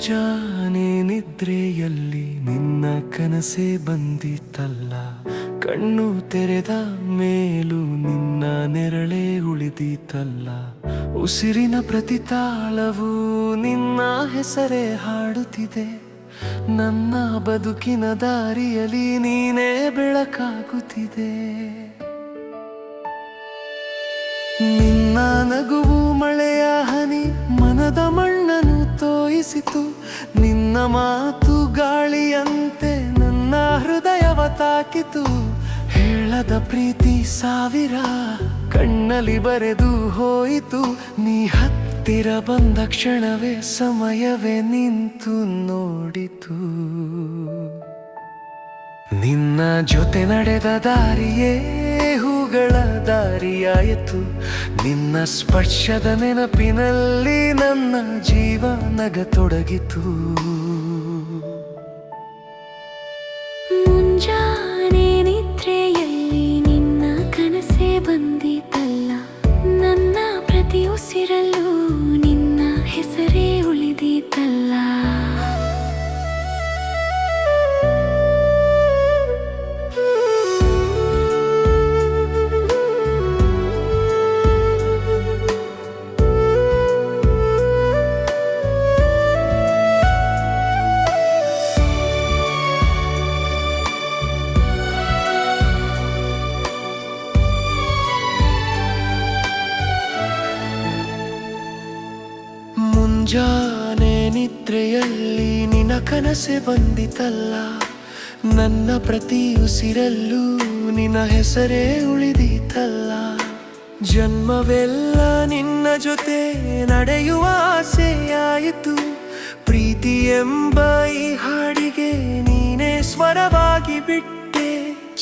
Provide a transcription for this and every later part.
ಮುಂಜಾನೆ ನಿದ್ರೆಯಲ್ಲಿ ನಿನ್ನ ಕನಸೇ ಬಂದಿತಲ್ಲ, ಕಣ್ಣು ತೆರೆದ ಮೇಲೂ ನಿನ್ನ ನೆರಳೇ ಉಳಿದಿತಲ್ಲ. ಉಸಿರಿನ ಪ್ರತಿ ತಾಳವೂ ನಿನ್ನ ಹೆಸರೇ ಹಾಡುತ್ತಿದೆ, ನನ್ನ ಬದುಕಿನ ದಾರಿಯಲ್ಲಿ ನೀನೇ ಬೆಳಕಾಗುತ್ತಿದೆ. ನಿನ್ನ ನಗುವು ಮಳೆಯ ಹನಿ ಮನದ ಮಣ್ಣನ್ನು ತೋಯಿಸಿತು, ನಿನ್ನ ಮಾತು ಗಾಳಿಯಂತೆ ನನ್ನ ಹೃದಯವ ತಾಕಿತು. ಹೇಳದ ಪ್ರೀತಿ ಸಾವಿರ ಕಣ್ಣಲ್ಲಿ ಬರೆದು ಹೋಯಿತು, ನೀ ಹತ್ತಿರ ಬಂದ ಕ್ಷಣವೇ ಸಮಯವೇ ನಿಂತು ನೋಡಿತು. ನಿನ್ನ ಜೊತೆ ನಡೆದ ದಾರಿಯೇ ಹೂಗಳ ದಾರಿಯಾಯಿತು, ನಿನ್ನ ಸ್ಪರ್ಶದ ನೆನಪಿನಲ್ಲಿ ನನ್ನ ಜೀವ ನಗತೊಡಗಿತು. ಮುಂಜಾನೆ ನಿದ್ರೆಯಲ್ಲಿ ನಿನ್ನ ಕನಸೇ ಬಂದಿತಲ್ಲ, ನನ್ನ ಪ್ರತಿ ಉಸಿರಲ್ಲೂ ನಿನ್ನ ಹೆಸರೇ ಉಳಿದಿತಲ್ಲ. ಮುಂಜಾನೆ ನಿದ್ರೆಯಲ್ಲಿ ನಿನ್ನ ಕನಸೆ ಬಂದಿತಲ್ಲ, ನನ್ನ ಪ್ರತಿ ಉಸಿರಲ್ಲೂ ನಿನ್ನ ಹೆಸರೇ ಉಳಿದಿತಲ್ಲ. ಜನ್ಮವೆಲ್ಲ ನಿನ್ನ ಜೊತೆ ನಡೆಯುವ ಆಸೆಯಾಯಿತು, ಪ್ರೀತಿ ಎಂಬ ಈ ಹಾಡಿಗೆ ನೀನೇ ಸ್ವರವಾಗಿ ಬಿಟ್ಟೆ.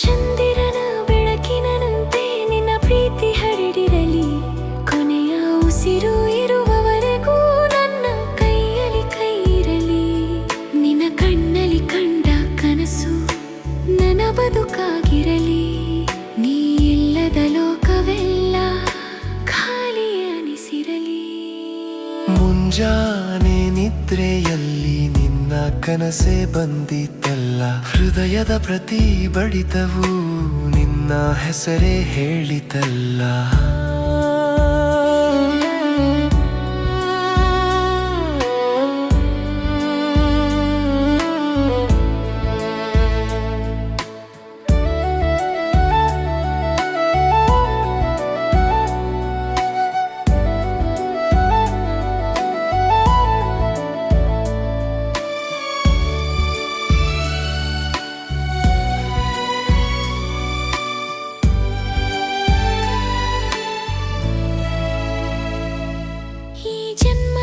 ಚಂದಿರನ ಬೆಳಕಿನಂತೆ ನಿನ್ನ ಪ್ರೀತಿ ಹರಡಿರಲಿ, ಕೊನೆಯ ಉಸಿರು ಇರುವವರೆಗೂ ನನ್ನ ಕೈಯಲ್ಲಿ ಕೈ ಇರಲಿ. ನಿನ್ನ ಕಣ್ಣಲ್ಲಿ ಕಂಡ ಕನಸು ನನ್ನ ಬದುಕಾಗಿರಲಿ, ನೀ ಇಲ್ಲದ ಲೋಕವೆಲ್ಲ ಖಾಲಿ ಅನಿಸಿರಲಿ. ಮುಂಜಾನೆ ನಿದ್ರೆಯಲ್ಲಿ ನಿನ್ನ ಕನಸೆ ಬಂದಿತಲ್ಲ, ಹೃದಯದ ಪ್ರತಿ ಬಡಿತವು ನಿನ್ನ ಹೆಸರೇ ಹೇಳಿತಲ್ಲ. ಈ ಜನ್ಮ